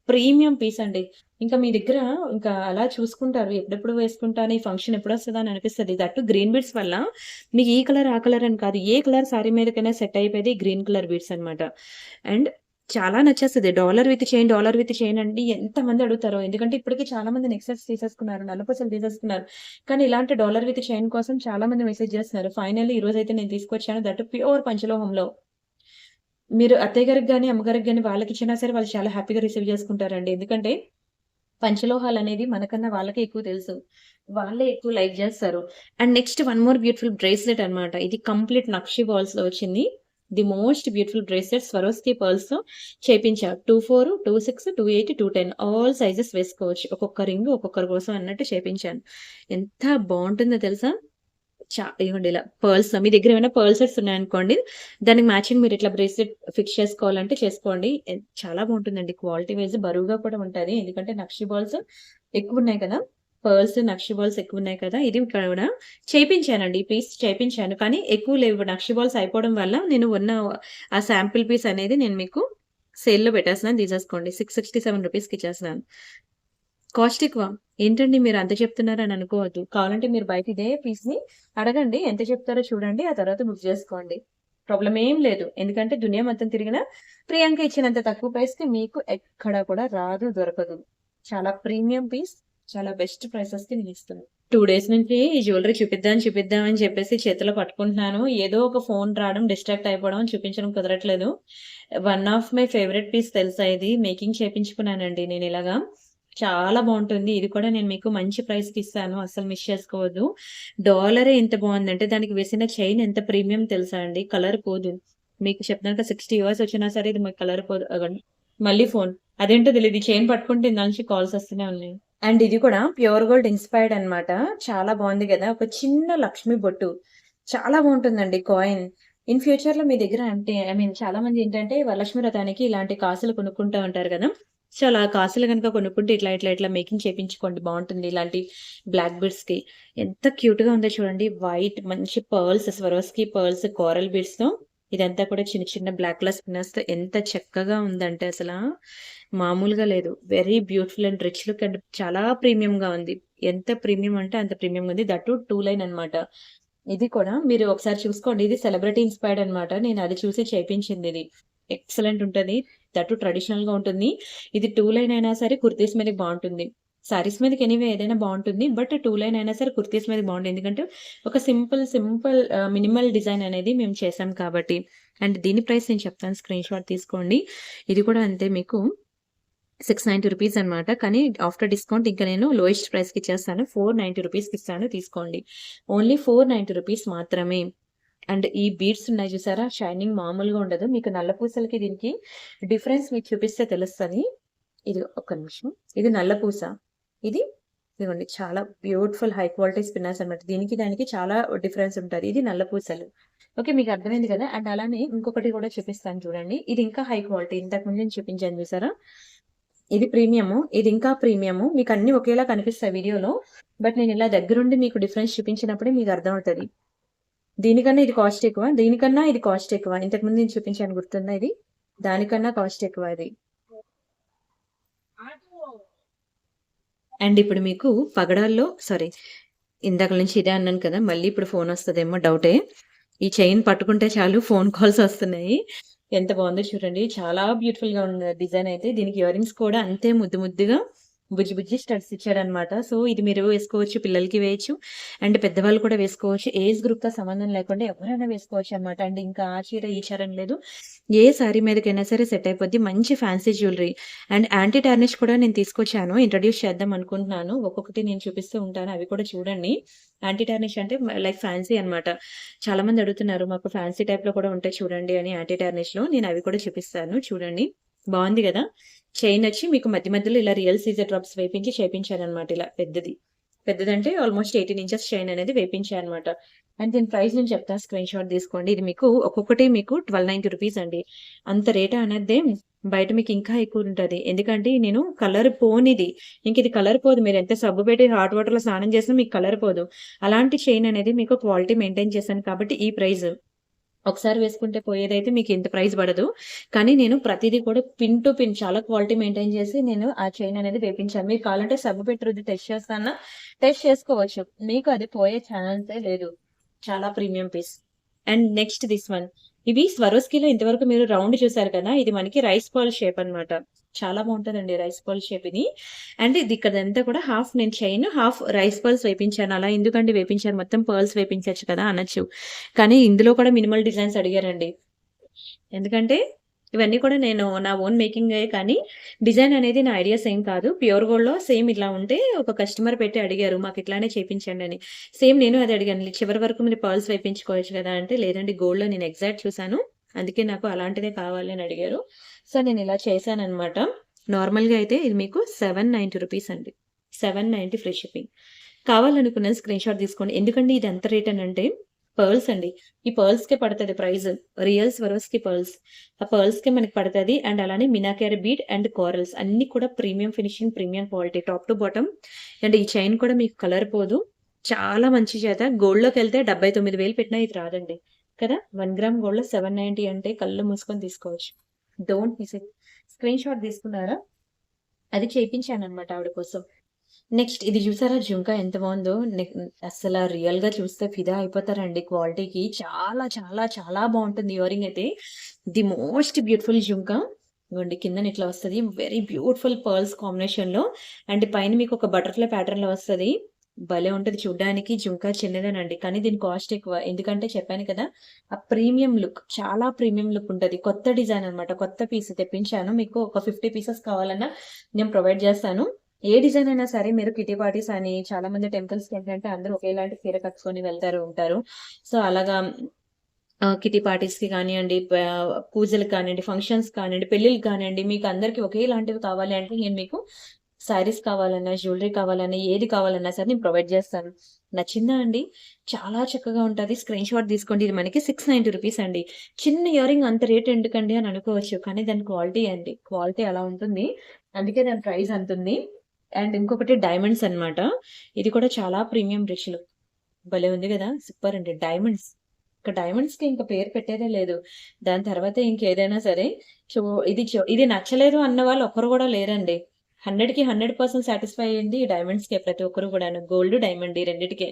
ప్రీమియం పీస్ అండి. ఇంకా మీ దగ్గర ఇంకా అలా చూసుకుంటారు. ఎప్పుడెప్పుడు వేసుకుంటాను, ఈ ఫంక్షన్ ఎప్పుడొస్తదా అని అనిపిస్తది. దట్టు గ్రీన్ బీడ్స్ వల్ల మీకు ఈ కలర్, ఆ కలర్ అని కాదు. ఏ కలర్ సారీ మీదకైనా సెట్ అయిపోయేది గ్రీన్ కలర్ బీడ్స్ అన్నమాట. అండ్ చాలా నచ్చేస్తది. డాలర్ విత్ చైన్ అండి ఎంతమంది అడుగుతారో. ఎందుకంటే ఇప్పటికి చాలా మంది నెక్లెస్ తీసేసుకున్నారు. నల్లపూసలు తీసేసుకున్నారు. కానీ ఇలాంటి డాలర్ విత్ చైన్ కోసం చాలా మంది మెసేజ్ చేస్తున్నారు. ఫైనల్లీ ఈరోజైతే నేను తీసుకొచ్చాను. దట్ ప్యూర్ పంచలోహంలో. మీరు అత్తయ్య గారికి గాని, అమ్మగారికి గాని వాళ్ళకిచ్చినా సరే వాళ్ళు చాలా హ్యాపీగా రిసీవ్ చేసుకుంటారండి. ఎందుకంటే పంచలోహాలనేది మనకన్నా వాళ్ళకే ఎక్కువ తెలుసు. వాళ్ళే ఎక్కువ లైక్ జేస్తారు. And next one more beautiful bracelet అన్నమాట. ఇది కంప్లీట్ నక్షి బాల్స్‌లో వచ్చింది. The most beautiful bracelet Swarovski పర్ల్స్‌తో చేపించా. 24, 26, 28, 210 ఆల్ సైజెస్ వేసుకోవచ్చు. ఒక్కొక్క రింగ్ ఒక్కొక్కరి కోసం అన్నట్టు చేపించాను. ఎంత బావుంటుందో తెలుసా? ఇగోండి ఇలా పర్ల్స్ మీ దగ్గర ఏమైనా పర్ల్ సెట్స్ ఉన్నాయనుకోండి, దానికి మ్యాచింగ్ మీరు ఇట్లా బ్రేస్లెట్ ఫిక్స్ చేసుకోవాలంటే చేసుకోండి. చాలా బావుంటుందండి. క్వాలిటీ వైస్ బరువుగా కూడా ఉంటది. ఎందుకంటే నక్షి బాల్స్ ఎక్కువున్నాయి కదా! పర్ల్స్, నక్షి బాల్స్ ఎక్కువున్నాయి కదా! ఇది కూడా చేపించానండి. ఈ పీస్ చేపించాను. కానీ ఎక్కువ లేవు. నక్షి బాల్స్ అయిపోవడం వల్ల నేను ఉన్న ఆ శాంపిల్ పీస్ అనేది నేను మీకు సేల్‌లో పెట్టేస్తున్నాను. తీసేసుకోండి. 667 రూపీస్‌కి ఇచ్చేస్తున్నాను. కాస్ట్ ఎక్కువ. ఏంటండి మీరు అంత చెప్తున్నారని అనుకోవద్దు. కావాలంటే మీరు బయట ఇదే పీస్‌ని అడగండి. ఎంత చెప్తారో చూడండి. ఆ తర్వాత బుక్ చేసుకోండి. ప్రాబ్లమ్ ఏం లేదు. ఎందుకంటే దునియా మొత్తం తిరిగినా ప్రియాంక ఇచ్చినంత తక్కువ ప్రైస్‌కి మీకు ఎక్కడ కూడా రాదు, దొరకదు. చాలా ప్రీమియం పీస్. చాలా బెస్ట్ ప్రైసెస్‌కి నేనిస్తున్నాను. 2 డేస్ నుంచి ఈ జ్యువెల్లరీ చూపిద్దాం అని చెప్పేసి చేతిలో పట్టుకుంటున్నాను. ఏదో ఒక ఫోన్ రావడం, డిస్ట్రాక్ట్ అయిపోవడం, చూపించడం కుదరట్లేదు. One of my favourite piece తెలుసా ఇది. మేకింగ్ చేపించుకున్నానండి నేనిలాగా. చాలా బావుంటుంది. ఇది కూడా నేను మీకు మంచి ప్రైస్‌కిస్తాను. అస్సలు మిస్ చేసుకోవద్దు. డాలరే ఇంత బావుందంటే దానికి వేసిన చైన్ ఎంత ప్రీమియం తెలుసా అండి. కలర్ పోదు. మీకు చెప్తున్నాను కదా 60 ఇయర్స్ వచ్చినా సరే ఇది మీకు కలర్ పోదు. అగోండి మళ్ళీ ఫోన్. అదేంటో తెలీదు. ఈ చైన్ పట్టుకుంటే ఇందాక నుంచి కాల్స్ వస్తూనే ఉన్నాయి. అండ్ ఇది కూడా ప్యూర్ గోల్డ్ ఇన్‌స్పైర్డ్ అన్నమాట. చాలా బావుంది గదా! ఒక చిన్న లక్ష్మి బొట్టు. చాలా బావుంటుందండి కాయిన్. ఇన్ ఫ్యూచర్‌లో మీ దగ్గర అంటే ఐ మీన్ చాలా మంది ఏంటంటే వరలక్ష్మి వ్రతానికి ఇలాంటి కాసులు కొనుక్కుంటా ఉంటారు గదా! సో, అలా కాసులు గనుక కొనుక్కుంటే ఇట్లా మేకింగ్ చేపించుకోండి బావుంటుంది. ఇలాంటి బ్లాక్ బీడ్స్‌కి. ఎంత క్యూట్‌గా ఉందో చూడండి. వైట్ మంచి పర్ల్స్, స్వరోస్‌కి పర్ల్స్, కోరల్ బీడ్స్‌తో ఇదంతా కూడా చిన్న చిన్న బ్లాక్ కలర్ స్పిన్నర్స్‌తో ఎంత చక్కగా ఉందంటే అసలా మామూలుగా లేదు. Very beautiful and rich look and చాలా ప్రీమియంగా ఉంది. ఎంత ప్రీమియం అంటే అంత ప్రీమియంగా ఉంది. దట్ టూ 2 లైన్ అన్నమాట. ఇది కూడా మీరు ఒకసారి చూసుకోండి. ఇది సెలబ్రిటీ ఇన్‌స్పైర్డ్ అన్నమాట. నేను అది చూసి చేపించిందిది. ఎక్సలెంట్ ఉంటది. దట్ టూ ట్రెడిషనల్‌గా ఉంటుంది. ఇది 2 లైన్ అయినా సరే కుర్తీస్ మీదకి బావుంటుంది. సారీస్ మీదకి ఎనీవే ఏదైనా బావుంటుంది. బట్ 2 లైన్ అయినా సరే కుర్తీస్ మీదకి బావుంటుంది. ఎందుకంటే ఒక సింపుల్ మినిమల్ డిజైన్ అనేది మేము చేసాం కాబట్టి. అండ్ దీని ప్రైస్ నేను చెప్తాను స్క్రీన్‌షాట్ తీసుకోండి. ఇది కూడా అంతే మీకు 690 రూపీస్ అన్నమాట. కానీ ఆఫ్టర్ డిస్కౌంట్ ఇంక నేను లోయెస్ట్ ప్రైస్‌కి ఇచ్చేస్తాను. 490 రూపీస్‌కి ఇస్తాను తీసుకోండి. ఓన్లీ 490 రూపీస్ మాత్రమే. అండ్ ఈ బీడ్స్ ఉన్నాయి చూసారా? షైనింగ్ మామూలుగా ఉండదు. మీకు నల్ల పూసలకి దీనికి డిఫరెన్స్ మీకు చూపిస్తే తెలుస్తది. ఇది ఒక్క నిమిషం. ఇది నల్ల పూస. ఇది ఇదిగోండి చాలా బ్యూటిఫుల్ హై క్వాలిటీ స్పిన్నర్స్ అన్నమాట. దీనికి దానికి చాలా డిఫరెన్స్ ఉంటది. ఇది నల్ల పూసలు. ఓకే. మీకు అర్థమైంది కదా! అండ్ అలానే ఇంకొకటి కూడా చూపిస్తాను చూడండి. ఇది ఇంకా హై క్వాలిటీ. ఇంతకు ముందు నేను చూపించాను చూసారా? ఇది ప్రీమియము. ఇది ఇంకా ప్రీమియము. మీకన్నీ ఒకేలా కనిపిస్తాయి వీడియోలో. బట్ నేనిలా దగ్గరుండి మీకు డిఫరెన్స్ చూపించినప్పుడే మీకు అర్థమవుతది. దీనికన్నా ఇది కాస్ట్ ఎక్కువ. దీనికన్నా ఇది కాస్ట్ ఎక్కువ. ఇంతకుముందు నేను చూపించాను గుర్తుందా ఇది? దానికన్నా కాస్ట్ ఎక్కువ ఇది. అండ్ ఇప్పుడు మీకు పగడాల్లో సారీ ఇందాకల నుంచి ఇదే అన్నాను కదా! మళ్ళీ ఇప్పుడు ఫోనొస్తదేమో డౌటే. ఈ చైన్ పట్టుకుంటే చాలు ఫోన్ కాల్స్ వస్తున్నాయి. ఎంత బావుందో చూడండి. చాలా బ్యూటిఫుల్‌గా ఉన్న డిజైన్ అయితే. దీనికి ఇయర్ రింగ్స్ కూడా అంతే ముద్దుగా బుజ్జి స్టడ్స్ ఇచ్చాడనమాట. సో, ఇది మీరు వేసుకోవచ్చు. పిల్లలకి వేయొచ్చు. అండ్ పెద్దవాళ్ళు కూడా వేసుకోవచ్చు. ఏజ్ గ్రూప్‌తో సంబంధం లేకుండా ఎవరైనా వేసుకోవచ్చనమాట. అండ్ ఇంకా ఆ చీర, ఈ చీర అని లేదు. ఏ శారీ మీదకైనా సరే సెట్ అయిపోద్ది. మంచి fancy jewellery. And anti tarnish కూడా నేను తీసుకొచ్చాను. ఇంట్రొడ్యూస్ చేద్దాం అనుకుంటున్నాను. ఒక్కొక్కటి నేను చూపిస్తూ ఉంటాను. అవి కూడా చూడండి. యాంటీ టార్నిష్ అంటే లైక్ ఫ్యాన్సీ అనమాట. చాలా మంది అడుగుతున్నారు. మాకు ఫ్యాన్సీ టైప్‌లో కూడా ఉంటాయి చూడండి అని యాంటీ టార్నిష్‌లో. నేను అవి కూడా చూపిస్తాను. చూడండి. బావుంది గదా! చైన్ వచ్చి మీకు మధ్య మధ్యలో ఇలా రియల్ సీజర్ డ్రాప్స్ వేపించి చేపించాననమాట ఇలా పెద్దది. పెద్దదంటే ఆల్‌మోస్ట్ 18 ఇంచెస్ చైన్ అనేది వేపించా అనమాట. అండ్ దీని ప్రైస్ నేను చెప్తా స్క్రీన్‌షాట్ తీసుకోండి. ఇది మీకు ఒక్కొక్కటి మీకు 1290 రూపీస్ అండి. అంత రేట్ అనద్దే బయట మీకు ఇంకా ఎక్కువుంటది. ఎందుకంటే నేను కలర్ పోనిది. ఇంకిది కలర్ పోదు. మీరెంత సబ్బు పెట్టి హాట్ వాటర్‌లో స్నానం చేసినా మీకు కలర్ పోదు. అలాంటి చైన్ అనేది మీకు క్వాలిటీ మెయింటైన్ చేశాను కాబట్టి ఈ ప్రైస్. ఒకసారి వేసుకుంటే పోయేదైతే మీకు ఇంత ప్రైస్ పడదు. కానీ నేను ప్రతీదీ కూడా పిన్ టు పిన్ చాలా క్వాలిటీ మెయింటైన్ చేసి నేను ఆ చైన్ అనేది వేపించాను. మీరు కావాలంటే సబ్బు పెట్టి రుద్ది టెస్ట్ చేస్తా అన్నా టెస్ట్ చేసుకోవచ్చు. మీకు అది పోయే ఛాన్సే లేదు. చాలా premium piece. And next this one. ఇవి స్వరోస్కిలో ఇంతవరకు మీరు రౌండ్ చూసారు కదా! ఇది మనకి రైస్ బాల్ షేప్ అన్నమాట. చాలా బావుంటదండి రైస్ బాల్ షేప్ ఇది. అండ్ ఇది ఇక్కడంతా కూడా హాఫ్ నేను చైన్, హాఫ్ రైస్ పర్ల్స్ వేపించాను. అలా ఎందుకండి వేపించారు? మొత్తం పర్ల్స్ వేపించొచ్చు కదా! అనొచ్చు. కానీ ఇందులో కూడా మినిమల్ డిజైన్స్ అడిగారండి. ఎందుకంటే ఇవన్నీ కూడా నేను నా ఓన్ మేకింగే కానీ డిజైన్ అనేది నా ఐడియాస్ ఏం కాదు. ప్యూర్ గోల్డ్‌లో సేమ్ ఇలా ఉంటే ఒక కస్టమర్ పెట్టి అడిగారు. మాకు ఇట్లానే చేపించండి అని. సేమ్ నేను అదే అడిగాను. చివరి వరకు మీరు పర్ల్స్ వేపించుకోవచ్చు కదా! అంటే లేదండి గోల్డ్‌లో నేను ఎగ్జాక్ట్ చూసాను. అందుకే నాకు అలాంటిదే కావాలి అని అడిగారు. సో, నేను ఇలా చేశాననమాట. నార్మల్‌గా అయితే ఇది మీకు 790 రూపీస్ అండి. 790 ఫ్రీ షిప్పింగ్. కావాలనుకున్నది స్క్రీన్‌షాట్ తీసుకోండి. ఎందుకండి ఇది ఎంత రేట్ అనంటే పర్ల్స్ అండి. ఈ పర్ల్స్‌కే పడతది ప్రైస్. Real Swarovski pearls. ఆ పర్ల్స్‌కే మనకి పడతది. అండ్ అలానే మీనాకరి బీడ్ అండ్ కోరల్స్ అన్నీ కూడా premium finishing, premium quality top to bottom. And ఈ చైన్ కూడా మీకు కలర్ పోదు. చాలా మంచి చేత గోల్డ్‌లోకెళ్తే 79,000 పెట్టినా ఇది రాదండి. కదా! 1 గ్రామ్ గోల్డ్‌లో 790 అంటే కళ్ళు మూసుకొని తీసుకోవచ్చు. Don't miss it. స్క్రీన్‌షాట్ తీసుకున్నారా? అది చేపించాననమాట ఆవిడ కోసం. నెక్స్ట్ ఇది చూసారా జుంకా ఎంత బావుందో. అస్సల రియల్‌గా చూస్తే ఫిదా అయిపోతారండి క్వాలిటీకి. చాలా బావుంటుంది ఇయరింగ్ అయితే. ది మోస్ట్ బ్యూటిఫుల్ జుంకా. ఇగోండి కిందన ఇట్లా వస్తది. వెరీ బ్యూటిఫుల్ పర్ల్స్ కాంబినేషన్‌లో అండ్ పైన మీకు ఒక బటర్‌ఫ్లై ప్యాటర్న్‌లో వస్తది. భలే ఉంటది చూడ్డానికి. జుంకా చిన్నదేనండి. కానీ దీని కాస్ట్ ఎక్కువ. ఎందుకంటే చెప్పాను కదా! ఆ ప్రీమియం లుక్ చాలా ప్రీమియం లుక్ ఉంటది. కొత్త డిజైన్ అనమాట. కొత్త పీస్ తెప్పించాను. మీకు ఒక 50 పీసెస్ కావాలన్నా నేను ప్రొవైడ్ చేస్తాను. ఏ డిజైన్ అయినా సరే మీరు కిట్టి పార్టీస్ అని చాలా మంది టెంపుల్స్‌కేంటంటే అందరూ ఒకేలాంటి చీర కట్టుకొని వెళ్తారు ఉంటారు. సో, అలాగా కిట్టి పార్టీస్‌కి కానియండి, పూజలకు కానియండి, ఫంక్షన్స్ కానియండి, పెళ్ళిళ్ళకి కానియండి, మీకు అందరికి ఒకేలాంటివి కావాలి అంటే నేను మీకు శారీస్ కావాలన్నా, జ్యువెలరీ కావాలన్నా, ఏది కావాలన్నా సరే నేను ప్రొవైడ్ చేస్తాను. నచ్చిందా అండి? చాలా చక్కగా ఉంటది. స్క్రీన్‌షాట్ తీసుకోండి. ఇది మనకి 690 రూపీస్ అండి. చిన్న ఇయరింగ్ అంత రేట్ ఎందుకండి అని అనుకోవచ్చు. కానీ దాని క్వాలిటీ అండి. క్వాలిటీ అలా ఉంటుంది. అందుకే దాని ప్రైస్ అంతుంది. అండ్ ఇంకొకటి డైమండ్స్ అన్నమాట. ఇది కూడా చాలా ప్రీమియం బ్రష్‌లు. భలే ఉంది గదా! సూపర్ అండి. డైమండ్స్. ఇక డైమండ్స్‌కి ఇంక పేరు పెట్టేదే లేదు. దాని తర్వాతే ఇంకేదైనా సరే చో ఇది నచ్చలేదు అన్న వాళ్ళు ఒక్కరు గూడా లేరండి. 100కి 100% సాటిస్ఫై అయ్యింది ఈ డైమండ్స్‌కే ప్రతి ఒక్కరు గూడాను. గోల్డ్, డైమండ్ ఈ రెండిటికే.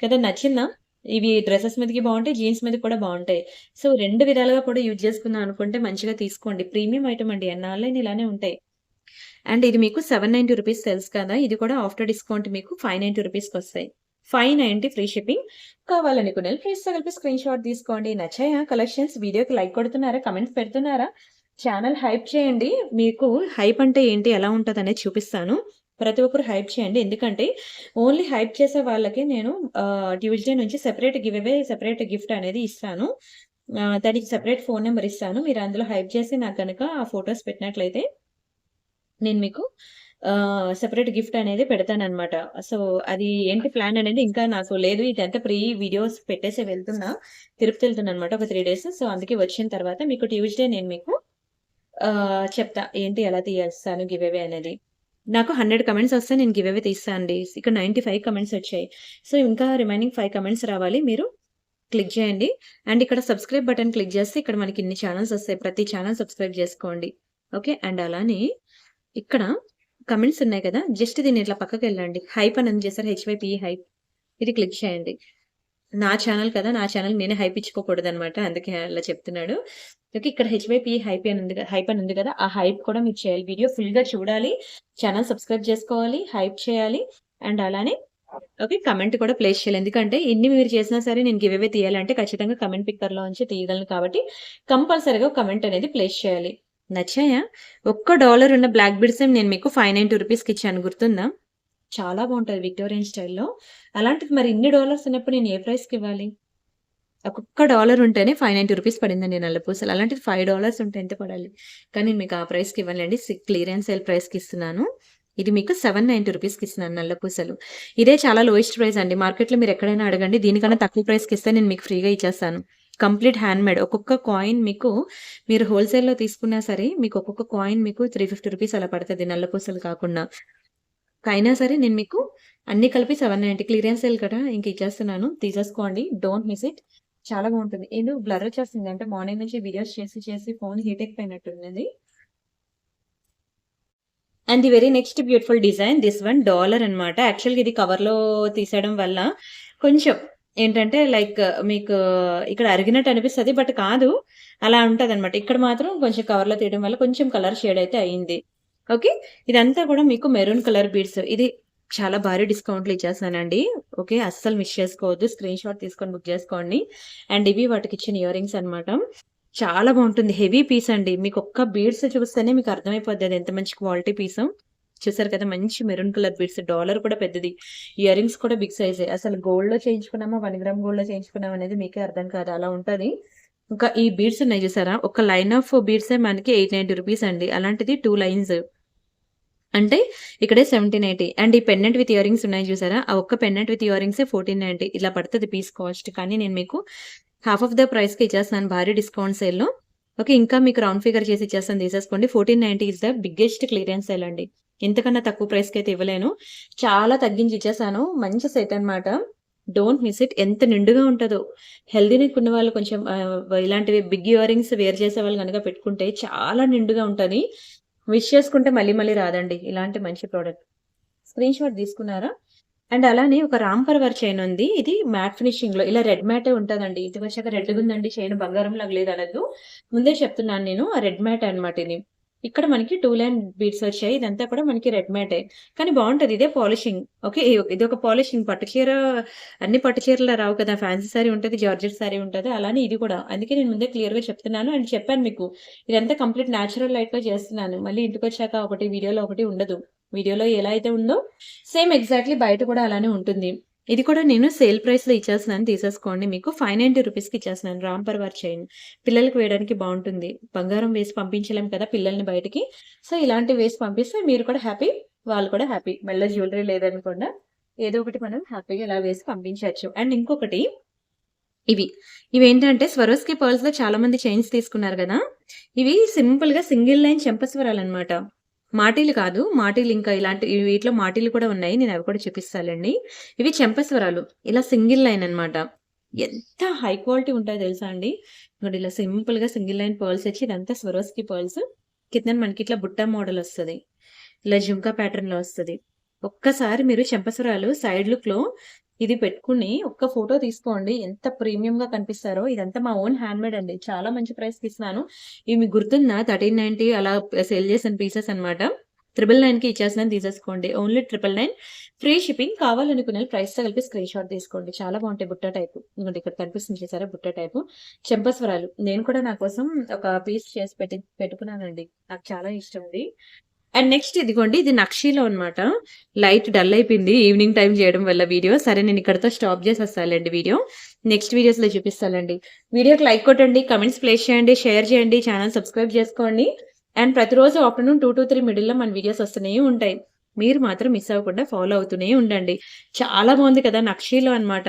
కదా నచ్చిందా? ఇవి డ్రెసెస్ మీదకి బావుంటాయి. జీన్స్ మీదకి కూడా బావుంటాయి. సో, 2 విధాలుగా కూడా యూజ్ చేసుకుందాం అనుకుంటే మంచిగా తీసుకోండి. ప్రీమియం ఐటెమ్ అండి. ఎన్నాళ్ళైనా ఇలానే ఉంటాయి. అండ్ ఇది మీకు 790 రూపీస్ తెలుసు కదా! ఇది కూడా ఆఫ్టర్ డిస్కౌంట్ మీకు 590 రూపీస్‌కొస్తాయి. 590 ఫ్రీ షిప్పింగ్. కావాలనుకునే ప్రైస్‌తో కలిపి స్క్రీన్‌షాట్ తీసుకోండి. నచ్చాయా కలెక్షన్స్? వీడియోకి లైక్ కొడుతున్నారా? కామెంట్స్ పెడుతున్నారా? ఛానల్ హైప్ చేయండి. మీకు హైప్ అంటే ఏంటి? ఎలా ఉంటదనేది చూపిస్తాను. ప్రతి ఒక్కరు హైప్ చేయండి. ఎందుకంటే ఓన్లీ హైప్ చేసే వాళ్ళకే నేను ట్యూస్‌డే నుంచి separate give away, separate gift అనేది ఇస్తాను. దానికి సెపరేట్ ఫోను నంబర్ ఇస్తాను. మీరు అందులో హైప్ చేసి నాకు గనక ఆ ఫోటోస్ పెట్టినట్లయితే నేను మీకు సెపరేట్ గిఫ్ట్ అనేది పెడతాననమాట. సో, అది ఏంటి ప్లాన్ అనేది ఇంకా నాకు లేదు. ఇదంతా ప్రీ వీడియోస్ పెట్టేసే వెళ్తున్నా. తిరుపతి వెళ్తున్నాననమాట ఒక 3 డేస్. సో, అందుకే వచ్చిన తర్వాత మీకు ట్యూస్‌డే నేను మీకు చెప్తా. ఏంటి ఎలా తీయేస్తాను గివ్ అవే అనేది. నాకు 100 కమెంట్స్ వస్తే నేను గివ్ అవే తీస్తా అండి. ఇక్కడ 95 కమెంట్స్ వచ్చాయి. సో, ఇంకా రిమైనింగ్ 5 కమెంట్స్ రావాలి. మీరు క్లిక్ చేయండి. అండ్ ఇక్కడ సబ్స్క్రైబ్ బటన్ క్లిక్ చేస్తే ఇక్కడ మనకి ఇన్ని ఛానెల్స్ వస్తాయి. ప్రతి ఛానెల్ సబ్స్క్రైబ్ చేసుకోండి. ఓకే. అండ్ అలానే ఇక్కడ కమెంట్స్ ఉన్నాయి కదా! జస్ట్ దీన్ని ఇట్లా పక్కకెళ్ళండి. హైప్ అని ఉంది చూసారా? హెచ్‌వైపీఈ హైప్. ఇది క్లిక్ చేయండి. నా ఛానెల్ కదా! నా ఛానెల్ నేనే హైప్ ఇచ్చుకోకూడదనమాట. అందుకే అలా చెప్తున్నాడు. ఓకే. ఇక్కడ హెచ్‌వైపీఈ హైప్ అని ఉంది కదా! ఆ హైప్ కూడా మీరు చేయాలి. వీడియో ఫుల్‌గా చూడాలి. ఛానెల్ సబ్స్క్రైబ్ చేసుకోవాలి. హైప్ చేయాలి. అండ్ అలానే ఓకే. కమెంట్ కూడా ప్లేస్ చేయాలి. ఎందుకంటే ఇన్ని మీరు చేసినా సరే నేను గివ్ అవే తీయాలంటే ఖచ్చితంగా కమెంట్ పిక్కర్‌లో నుంచి తీయగలను కాబట్టి కంపల్సరీగా కమెంట్ అనేది ప్లేస్ చేయాలి. నచ్చాయా? ఒక్క డాలర్ ఉన్న బ్లాక్ బీడ్సే నేను మీకు 590 రూపీస్‌కి ఇచ్చాను గుర్తుందా? చాలా బావుంటది విక్టోరియన్ స్టైల్‌లో. అలాంటిది మరి ఇన్ని డాలర్స్ ఉన్నప్పుడు నేను ఏ ప్రైస్‌కి ఇవ్వాలి? ఒక్కొక్క డాలర్ ఉంటేనే 590 రూపీస్ పడిందండి నల్లపూసలు. అలాంటిది $5 ఉంటే ఎంత పడాలి? కానీ మీకు ఆ ప్రైస్‌కి ఇవ్వనులెండి. క్లియరెన్స్ సేల్ ప్రైస్‌కి ఇస్తున్నాను. ఇది మీకు 790 రూపీస్‌కి ఇస్తున్నాను నల్లపూసలు. ఇదే చాలా లోయెస్ట్ ప్రైస్ అండి. మార్కెట్‌లో మీరు ఎక్కడైనా అడగండి. దీనికన్నా తక్కువ ప్రైస్‌కి ఇస్తే నేను మీకు ఫ్రీగా ఇచ్చేస్తాను. Complete handmade. ఒక్కొక్క కాయిన్ మీకు మీరు హోల్‌సేల్‌లో తీసుకున్నా సరే మీకు ఒక్కొక్క కాయిన్ మీకు 350 రూపీస్ అలా పడతది నల్లపూసలు కాకుండా. అయినా సరే నేను మీకు అన్నీ కలిపి 790 క్లియరెన్స్ సేల్ కదా! ఇంక ఇచ్చేస్తున్నాను. తీసేసుకోండి. Don't miss it. చాలా బావుంటుంది. ఏదో బ్లర్ వచ్చేస్తుంది. అంటే మార్నింగ్ నుంచి వీడియోస్ చేసి ఫోన్ హీట్ ఎక్కిపోయినట్టున్నది. And the very next beautiful design this one dollar అన్నమాట. యాక్చువల్‌గా ఇది కవర్‌లో తీసేయడం వల్ల కొంచెం ఏంటంటే లైక్ మీకు ఇక్కడ అరిగినట్టు అనిపిస్తది. బట్ కాదు. అలా ఉంటదన్నమాట. ఇక్కడ మాత్రం కొంచెం కవర్‌లో తీయడం వల్ల కొంచెం కలర్ షేడ్ అయితే అయింది. ఓకే. ఇదంతా కూడా మీకు మెరూన్ కలర్ బీడ్స్. ఇది చాలా భారీ డిస్కౌంట్‌లో ఇచ్చేస్తున్నానండి. ఓకే. అస్సలు మిస్ చేసుకోవద్దు. స్క్రీన్‌షాట్ తీసుకొని బుక్ చేసుకోండి. అండ్ ఇవి వాటికిచ్చిన ఇయర్ రింగ్స్ అన్నమాట. చాలా బావుంటుంది. హెవీ పీస్ అండి. మీకొక్క బీడ్స్ చూస్తేనే మీకు అర్థమైపోద్ది అది ఎంత మంచి క్వాలిటీ పీసో. చూసారు కదా! మంచి మెరూన్ కలర్ బీడ్స్. డాలర్ కూడా పెద్దది. ఇయర్ రింగ్స్ కూడా బిగ్ సైజే. అసలు గోల్డ్‌లో చేయించుకున్నామా, 1 గ్రామ్ గోల్డ్‌లో చేయించుకున్నామా అనేది మీకే అర్థం కాదు. అలా ఉంటది. ఇంకా ఈ బీడ్స్ ఉన్నాయి చూసారా? ఒక లైన్ ఆఫ్ బీడ్సే మనకి 890 రూపీస్ అండి. అలాంటిది 2 లైన్స్. అంటే ఇక్కడే 1780 అండ్ ఈ పెండెంట్ విత్ ఇయర్ రింగ్స్ ఉన్నాయి చూసారా? ఆ ఒక్క పెండెంట్ విత్ ఇయర్ రింగ్సే 1490 ఇలా పడతది పీస్ కాస్ట్. కానీ నేను మీకు హాఫ్ ఆఫ్ ద ప్రైస్‌కి ఇచ్చేస్తున్నాను భారీ డిస్కౌంట్ సేల్‌లో. ఓకే. ఇంకా మీకు రౌండ్ ఫిగర్ చేసి ఇచ్చేస్తాను తీసేసుకోండి. 1490 is the biggest clearance sale అండి. ఇంతకన్నా తక్కువ ప్రైస్‌కైతే ఇవ్వలేను. చాలా తగ్గించి ఇచ్చేసాను. మంచి సెట్ అన్నమాట. Don't miss it. ఎంత నిండుగా ఉంటదో. హెల్తీ నెక్ ఉన్న వాళ్ళు కొంచెం ఇలాంటివి బిగ్ ఇయర్ రింగ్స్ వేర్ చేసేవాళ్ళు గనక పెట్టుకుంటే చాలా నిండుగా ఉంటది. విష్ చేసుకుంటే మళ్ళీ మళ్ళీ రాదండి. ఇలాంటి మంచి ప్రొడక్ట్. స్క్రీన్‌షాట్ తీసుకున్నారా? అండ్ అలానే ఒక రామ్ పర్వర్ చైన్ ఉంది. ఇది మ్యాట్ ఫినిషింగ్‌లో ఇలా రెడ్ మ్యాటే ఉంటదండి. ఇంటికొచ్చాక రెడ్‌గుందండి చైన్ బంగారంలాగా లేదనొద్దు. ముందే చెప్తున్నాను నేను. ఆ రెడ్ మ్యాట్ అన్నమాట ఇది. ఇక్కడ మనకి 2 లైన్ బీడ్స్ వచ్చాయి. ఇదంతా కూడా మనకి రెడ్ మ్యాటే. కానీ బావుంటది. ఇదే పాలిషింగ్. ఓకే. ఇదొక పాలిషింగ్ పట్టు చీర అన్ని పట్టు చీరలా రావు కదా! ఫ్యాన్సీ సారీ ఉంటది. జార్జెట్ సారీ ఉంటది. అలానే ఇది కూడా. అందుకే నేను ముందే క్లియర్‌గా చెప్తున్నాను. అండ్ చెప్పాను మీకు. ఇదంతా కంప్లీట్ నేచురల్ లైట్‌లో చేస్తున్నాను. మళ్ళీ ఇంటికొచ్చాక ఒకటి వీడియోలో ఒకటి ఉండదు. వీడియోలో ఎలా అయితే ఉందో సేమ్ ఎగ్జాక్ట్‌లీ బయట కూడా అలానే ఉంటుంది. ఇది కూడా నేను సేల్ ప్రైస్‌లో ఇచ్చేస్తున్నాను తీసేసుకోండి. మీకు 590 రూపీస్‌కి ఇచ్చేస్తున్నాను. రామ్ పర్వార్ చైన్. పిల్లలకి వేయడానికి బావుంటుంది. బంగారం వేసి పంపించలేం కదా పిల్లల్ని బయటికి. సో, ఇలాంటివి వేసి పంపిస్తే మీరు కూడా హ్యాపీ. వాళ్ళు కూడా హ్యాపీ. మెడలో జ్యువెలరీ లేదనకుండా ఏదో ఒకటి మనం హ్యాపీగా ఇలా వేసి పంపించొచ్చు. అండ్ ఇంకొకటి ఇవి. ఇవేంటంటే స్వరోస్‌కి పర్ల్స్‌లో చాలా మంది చైన్స్ తీసుకున్నారు గదా! ఇవి సింపుల్‌గా సింగిల్ లైన్ చెంపస్వరాలనమాట. మాటీలు కాదు. మాటీలు ఇంకా ఇలాంటి వీటిలో మాటీలు కూడా ఉన్నాయి. నేను అవి కూడా చూపిస్తాలెండి. ఇవి చెంపస్వరాలు. ఇలా సింగిల్ లైన్ అన్నమాట. ఎంత హై క్వాలిటీ ఉంటాయో తెలుసా అండి. ఇదిగోండి ఇలా సింపుల్‌గా సింగిల్ లైన్ పర్ల్స్ వచ్చి ఇదంతా స్వరోస్కి పర్ల్స్. కిందన మనకి ఇట్లా బుట్ట మోడల్ వస్తది. ఇలా జుంకా ప్యాటర్న్‌లో వస్తది. ఒక్కసారి మీరు చెంపస్వరాలు సైడ్ లుక్‌లో ఇది పెట్టుకొని ఒక్క ఫోటో తీసుకోండి. ఎంత ప్రీమియంగా కనిపిస్తారో. ఇదంతా మా ఓన్ హ్యాండ్‌మేడ్ అండి. చాలా మంచి ప్రైస్‌కి ఇస్తున్నాను. ఇవి మీకు గుర్తుందా 1390 అలా సేల్ చేసిన పీసెస్ అన్నమాట. 999కి ఇచ్చేస్తున్నాను తీసేసుకోండి. Only 999 free shipping. కావాలనుకునే ప్రైస్‌తో కలిపి స్క్రీన్‌షాట్ తీసుకోండి. చాలా బాగుంటాయి బుట్ట టైపు. ఇదిగోండి ఇక్కడ కనిపిస్తుంది చూసారా బుట్ట టైపు. చెంపస్వరాలు. నేను కూడా నా కోసం ఒక పీస్ చేసి పెట్టుకున్నానండి. నాకు చాలా ఇష్టం ఇది. అండ్ నెక్స్ట్ ఇదిగోండి ఇది నక్షీలో అన్నమాట. లైట్ డల్ అయిపోయింది ఈవినింగ్ టైమ్ చేయడం వల్ల వీడియో. సరే నేను ఇక్కడితో స్టాప్ చేసేస్తాలేండి వీడియో. నెక్స్ట్ వీడియోస్‌లో చూపిస్తానండి. వీడియోకి లైక్ కొట్టండి, కామెంట్స్ ప్లేస్ చేయండి, షేర్ చేయండి, ఛానల్ సబ్స్క్రైబ్ చేసుకోండి. అండ్ ప్రతిరోజు ఆఫ్టర్‌నూన్ 2-3 మిడిల్‌లో మన వీడియోస్ వస్తూనే ఉంటాయి. మీరు మాత్రం మిస్ అవ్వకుండా ఫాలో అవుతూనే ఉండండి. చాలా బాగుంది కదా! నక్షీలో అన్నమాట.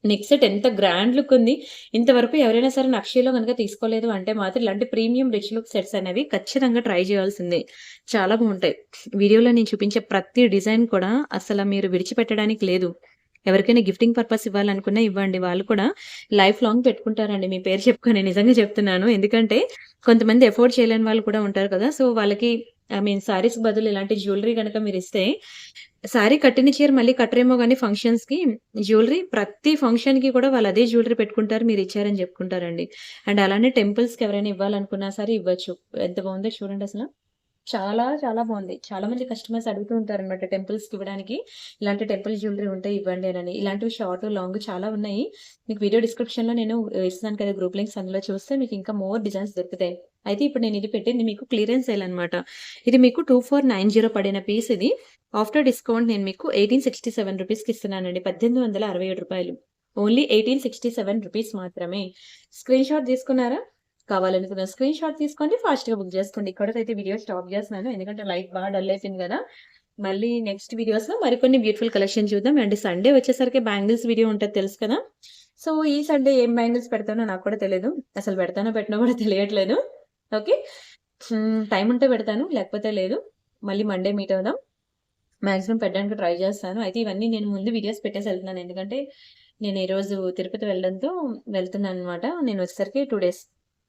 నెక్ సెట్ ఎంత గ్రాండ్ లుక్ ఉంది. ఇంతవరకు ఎవరైనా సరే నక్షీలో గనుక తీసుకోలేదు అంటే మాత్రం ఇలాంటి ప్రీమియం రిచ్ లుక్ సెట్స్ అనేవి ఖచ్చితంగా ట్రై చేయాల్సిందే. చాలా బాగుంటాయి. వీడియోలో నేను చూపించే ప్రతి డిజైన్ కూడా అసల మీరు విడిచిపెట్టడానికి లేదు. ఎవరికైనా గిఫ్టింగ్ పర్పస్ ఇవ్వాలనుకున్నా ఇవ్వండి. వాళ్ళు కూడా లైఫ్ లాంగ్ పెట్టుకుంటారండి మీ పేరు చెప్పుకొని. నిజంగా చెప్తున్నాను. ఎందుకంటే కొంతమంది అఫోర్డ్ చేయలేని వాళ్ళు కూడా ఉంటారు కదా! సో, వాళ్ళకి ఐ మీన్ శారీస్‌కి బదులు ఇలాంటి జ్యువెలరీ గనక మీరిస్తే శారీ కట్టిన చీర మళ్ళీ కట్టరేమో గానీ ఫంక్షన్స్‌కి జ్యువెలరీ ప్రతి ఫంక్షన్‌కి కూడా వాళ్ళు అదే జ్యువెలరీ పెట్టుకుంటారు. మీరిచ్చారని చెప్పుకుంటారండి. అండ్ అలానే టెంపుల్స్‌కి ఎవరైనా ఇవ్వాలనుకున్నా సరే ఇవ్వచ్చు. ఎంత బాగుందో చూడండసల. చాలా చాలా బాగుంది. చాలా మంది కస్టమర్స్ అడుగుతూ ఉంటారనమాట టెంపుల్స్‌కి ఇవ్వడానికి. ఇలాంటి టెంపుల్ జ్యువెలరీ ఉంటే ఇవ్వండి అనని. ఇలాంటివి షార్ట్, లాంగ్ చాలా ఉన్నాయి. మీకు వీడియో డిస్క్రిప్షన్‌లో నేను ఇస్తున్నాను కదా! గ్రూప్ లింక్స్ అందులో చూస్తే మీకు ఇంకా మోర్ డిజైన్స్ దొరుకుతాయి. అయితే ఇప్పుడు నేను ఇది పెట్టింది మీకు క్లియరెన్స్ సేల్ అనమాట. ఇది మీకు 2490 పడిన పీస్ ఇది. ఆఫ్టర్ డిస్కౌంట్ నేను మీకు 1867 రూపీస్‌కి ఇస్తున్నానండి. రూ. 1867. ఓన్లీ 1867 రూపీస్ మాత్రమే. స్క్రీన్‌షాట్ తీసుకున్నారా? కావాలనుకున్న స్క్రీన్‌షాట్ తీసుకోండి. ఫాస్ట్‌గా బుక్ చేసుకోండి. ఇక్కడితో అయితే వీడియో స్టాప్ చేస్తున్నాను. ఎందుకంటే లైట్ బాగా డల్ అయిపోయింది కదా! మళ్ళీ నెక్స్ట్ వీడియోస్‌లో మరికొన్ని బ్యూటిఫుల్ కలెక్షన్ చూద్దాం. అండ్ సండే వచ్చేసరికి బ్యాంగిల్స్ వీడియో ఉంటది తెలుసు కదా! సో, ఈ సండే ఏం బ్యాంగిల్స్ పెడతానో నాకు కూడా తెలీదు. అసలు పెడతానో పెట్టనో కూడా తెలియట్లేదు. ఓకే. టైమ్ ఉంటే పెడతాను. లేకపోతే లేదు. మళ్ళీ మండే మీట్ అవుదాం. మాక్సిమం పెట్టడానికి ట్రై చేస్తాను. అయితే ఇవన్నీ నేను ముందు వీడియోస్ పెట్టేసి ఎళ్తున్నాను. ఎందుకంటే నేను ఈరోజు తిరుపతి వెళ్ళడంతో వెళ్తున్నాననమాట. నేను వచ్చేసరికి 2 డేస్.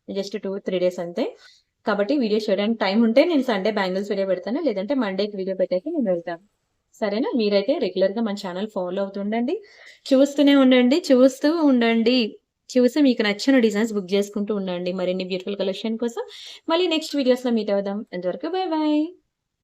జస్ట్ 2, 3 డేస్ అంతే. కాబట్టి వీడియో చేయడానికి టైం ఉంటే నేను సండే బ్యాంగిల్స్ వీడియో పెడతాను. లేదంటే మండేకి వీడియో పెట్టేసి నేను వెళ్తాను. సరేనా? మీరైతే రెగ్యులర్‌గా మన ఛానల్ ఫాలో అవుతుండండి. చూస్తూనే ఉండండి. చూస్తూ ఉండండి. చూసి మీకు నచ్చిన డిజైన్స్ బుక్ చేసుకుంటూ ఉండండి. మరిన్ని బ్యూటిఫుల్ కలెక్షన్ కోసం మళ్ళీ నెక్స్ట్ వీడియోస్‌లో మీట్ అవుదాం. అంతవరకు బై బై.